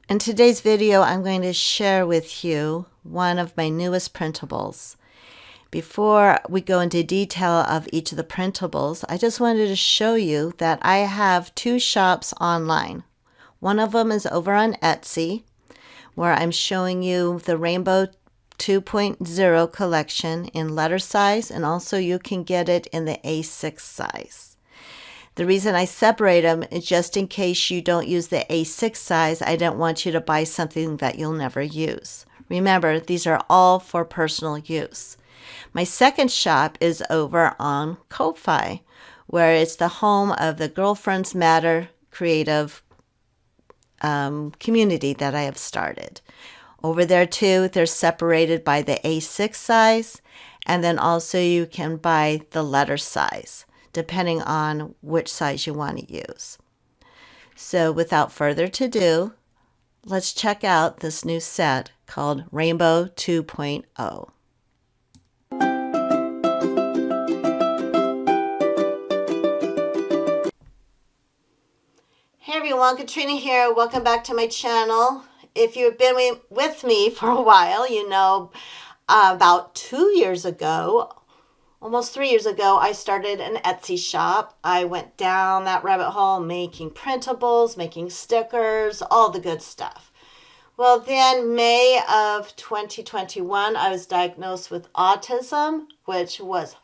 In today's video, I'm going to share with you one of my newest printables. Before we go into detail of each of the printables, I just wanted to show you that I have two shops online. One of them is over on Etsy, where I'm showing you the Rainbow 2.0 collection in letter size, and also you can get it in the A6 size. The reason I separate them is just in case you don't use the A6 size, I don't want you to buy something that you'll never use. Remember, these are all for personal use. My second shop is over on Ko-Fi, where it's the home of the Girlfriends Matter creative community that I have started. Over there too, they're separated by the A6 size, and then also you can buy the letter size, depending on which size you want to use. So without further ado, let's check out this new set called Rainbow 2.0. Hey everyone, Katrina here. Welcome back to my channel. If you've been with me for a while, you know about 2 years ago, almost 3 years ago, I started an Etsy shop. I went down that rabbit hole making printables, making stickers, all the good stuff. Well, then May of 2021, I was diagnosed with autism, which was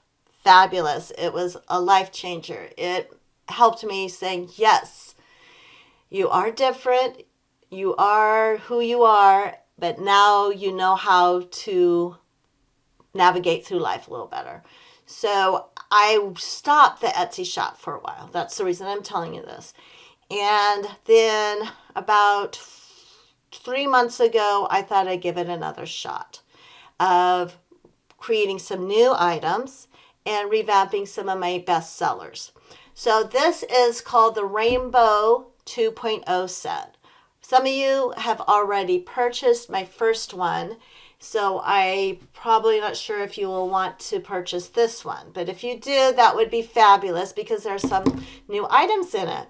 fabulous. It was a life changer. It helped me saying, yes, you are different. You are who you are, but now you know how to navigate through life a little better. So I stopped the Etsy shop for a while. That's the reason I'm telling you this. And then about 3 months ago, I thought I'd give it another shot of creating some new items and revamping some of my best sellers. So this is called the Rainbow 2.0 set. Some of you have already purchased my first one, so I'm probably not sure if you will want to purchase this one. But if you do, that would be fabulous because there are some new items in it.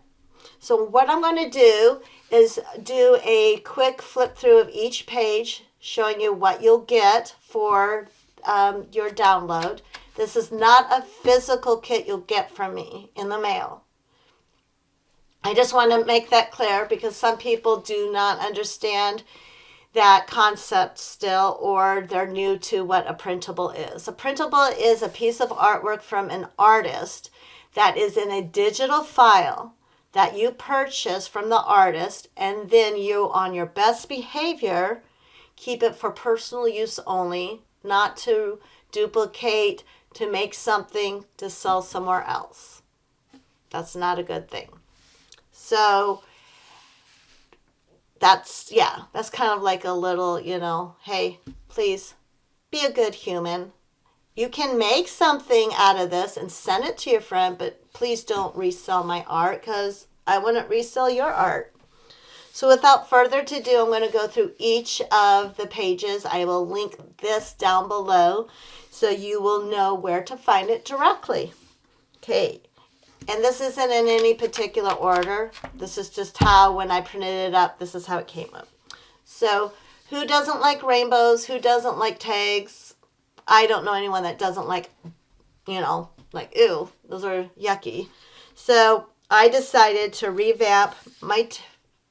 So what I'm going to do is do a quick flip through of each page, showing you what you'll get for your download. This is not a physical kit you'll get from me in the mail. I just want to make that clear because some people do not understand that concept still, or they're new to what a printable is. A printable is a piece of artwork from an artist that is in a digital file that you purchase from the artist, and then you, on your best behavior, keep it for personal use only, not to duplicate, to make something to sell somewhere else. That's not a good thing. So that's kind of like a little, hey, please be a good human. You can make something out of this and send it to your friend, but please don't resell my art because I wouldn't resell your art. So without further ado, I'm going to go through each of the pages. I will link this down below so you will know where to find it directly. Okay. And this isn't in any particular order. This is just how, when I printed it up, this is how it came up. So, who doesn't like rainbows? Who doesn't like tags? I don't know anyone that doesn't like, like, ew, those are yucky. So, I decided to revamp my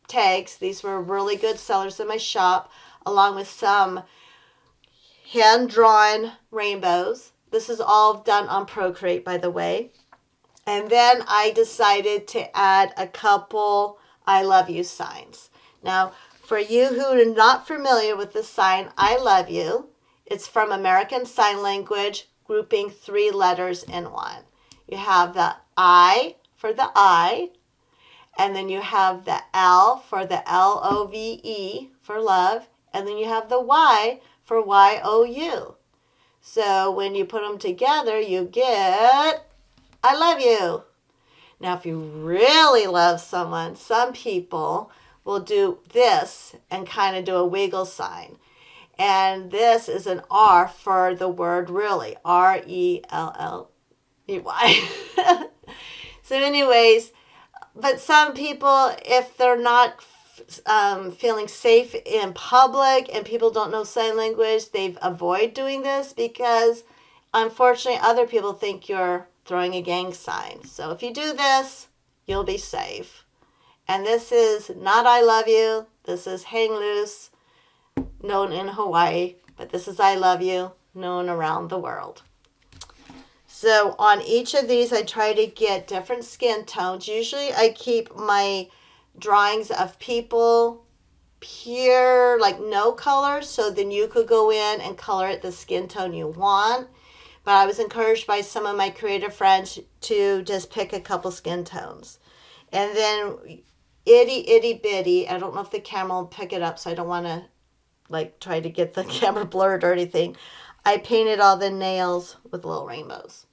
tags. These were really good sellers in my shop, along with some hand-drawn rainbows. This is all done on Procreate, by the way. And then I decided to add a couple I love you signs. Now, for you who are not familiar with the sign I love you, it's from American Sign Language, grouping 3 letters in one. You have the I for the I, and then you have the L for the LOVE for love, and then you have the Y for YOU. So when you put them together, you get I love you. Now, if you really love someone, some people will do this and kind of do a wiggle sign. And this is an R for the word really. RELLEY. So anyways, but some people, if they're not feeling safe in public and people don't know sign language, they avoid doing this because unfortunately other people think you're throwing a gang sign. So if you do this, you'll be safe. And this is not I love you. This is hang loose, known in Hawaii. But this is I love you, known around the world. So on each of these, I try to get different skin tones. Usually I keep my drawings of people pure, like no colors. So then you could go in and color it the skin tone you want. But I was encouraged by some of my creative friends to just pick a couple skin tones. And then itty bitty, I don't know if the camera will pick it up, so I don't want to like try to get the camera blurred or anything. I painted all the nails with little rainbows.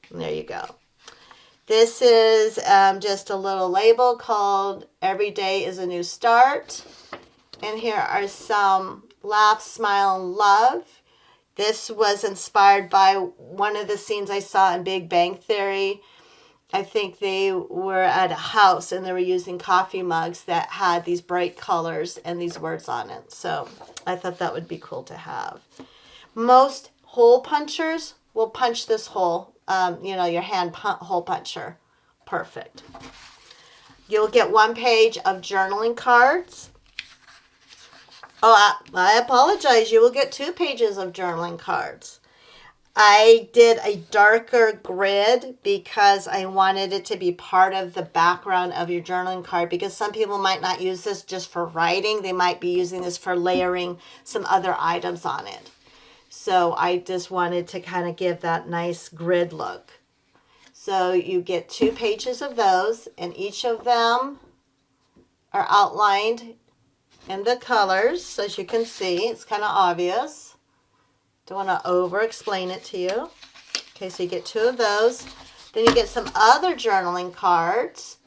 And there you go. This is just a little label called Every Day is a New Start. And here are some laugh, smile, and love. This was inspired by one of the scenes I saw in Big Bang Theory. I think they were at a house and they were using coffee mugs that had these bright colors and these words on it. So I thought that would be cool to have. Most hole punchers will punch this hole, your hand hole puncher. Perfect. You'll get one page of journaling cards. Oh, I apologize. You will get 2 pages of journaling cards. I did a darker grid because I wanted it to be part of the background of your journaling card, because some people might not use this just for writing. They might be using this for layering some other items on it. So I just wanted to kind of give that nice grid look. So you get 2 pages of those, and each of them are outlined in the colors. As you can see, it's kind of obvious. Don't want to over explain it to you. Okay, so you get 2 of those. Then you get some other journaling cards.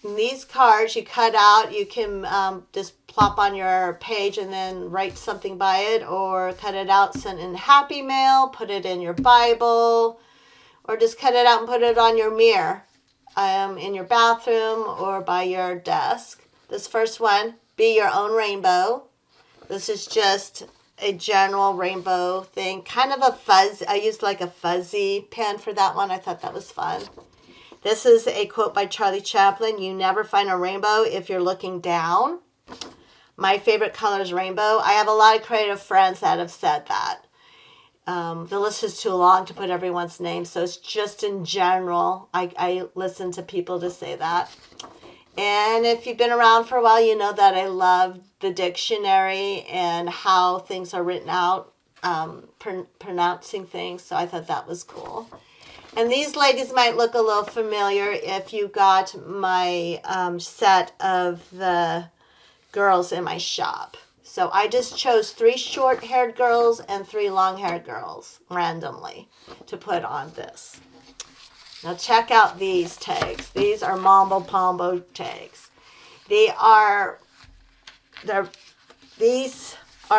And these cards you cut out, you can just plop on your page and then write something by it, or cut it out, send in Happy Mail, put it in your Bible, or just cut it out and put it on your mirror in your bathroom or by your desk. This first one, Be Your Own Rainbow. This is just a general rainbow thing, kind of a fuzz. I used like a fuzzy pen for that one. I thought that was fun. This is a quote by Charlie Chaplin. You never find a rainbow if you're looking down. My favorite color is rainbow. I have a lot of creative friends that have said that. The list is too long to put everyone's name, so it's just in general. I listen to people to say that. And if you've been around for a while, you know that I love the dictionary and how things are written out, pronouncing things. So I thought that was cool. And these ladies might look a little familiar if you got my set of the girls in my shop. So I just chose 3 short-haired girls and 3 long-haired girls randomly to put on this. Now check out these tags. These are Mambo Pombo tags. These are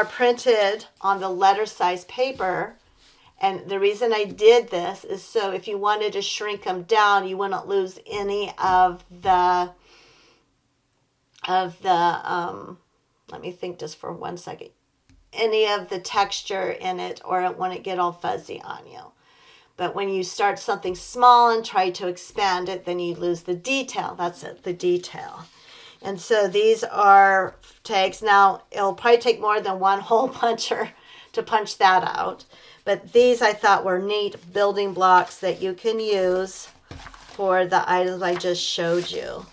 printed on the letter size paper. And the reason I did this is so if you wanted to shrink them down, you wouldn't lose any of the let me think just for 1 second, any of the texture in it, or it wouldn't get all fuzzy on you. But when you start something small and try to expand it, then you lose the detail. That's it, the detail. And so these are tags. Now, it'll probably take more than 1 hole puncher to punch that out. But these I thought were neat building blocks that you can use for the items I just showed you.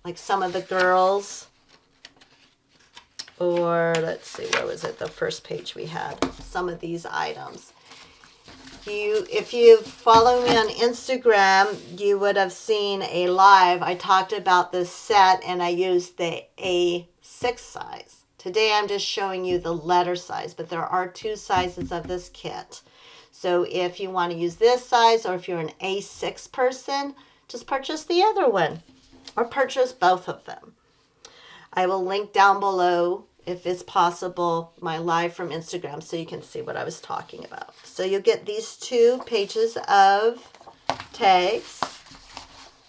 Like some of the girls. Or let's see, where was it? The first page we had. Some of these items. If you follow me on Instagram, you would have seen a live. I talked about this set and I used the A6 size. Today I'm just showing you the letter size, but there are 2 sizes of this kit. So if you want to use this size, or if you're an A6 person, just purchase the other one or purchase both of them. I will link down below, if it's possible, my live from Instagram so you can see what I was talking about. So you'll get these 2 pages of tags.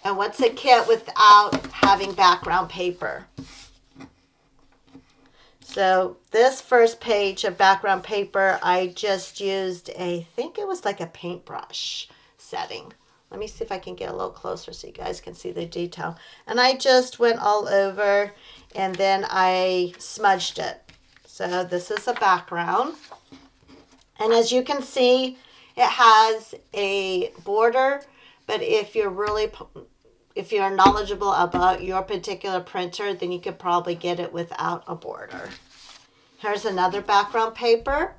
And what's a kit without having background paper? So this first page of background paper, I just used I think it was like a paintbrush setting. Let me see if I can get a little closer so you guys can see the detail. And I just went all over and then I smudged it. So this is a background. And as you can see, it has a border, but if you're knowledgeable about your particular printer, then you could probably get it without a border. Here's another background paper.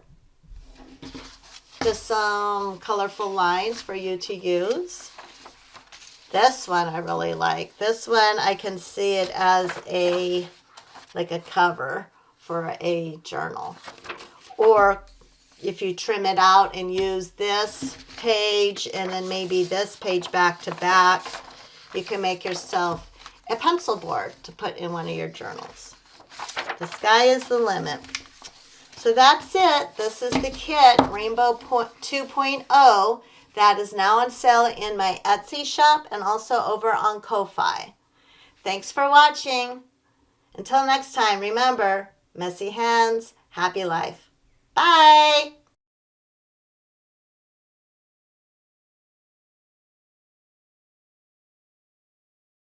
Just some colorful lines for you to use. This one I really like. This one I can see it as like a cover for a journal. Or if you trim it out and use this page and then maybe this page back to back, you can make yourself a pencil board to put in one of your journals. The sky is the limit. So that's it. This is the kit, Rainbow 2.0, that is now on sale in my Etsy shop and also over on Ko-Fi. Thanks for watching. Until next time, remember, messy hands, happy life. Bye.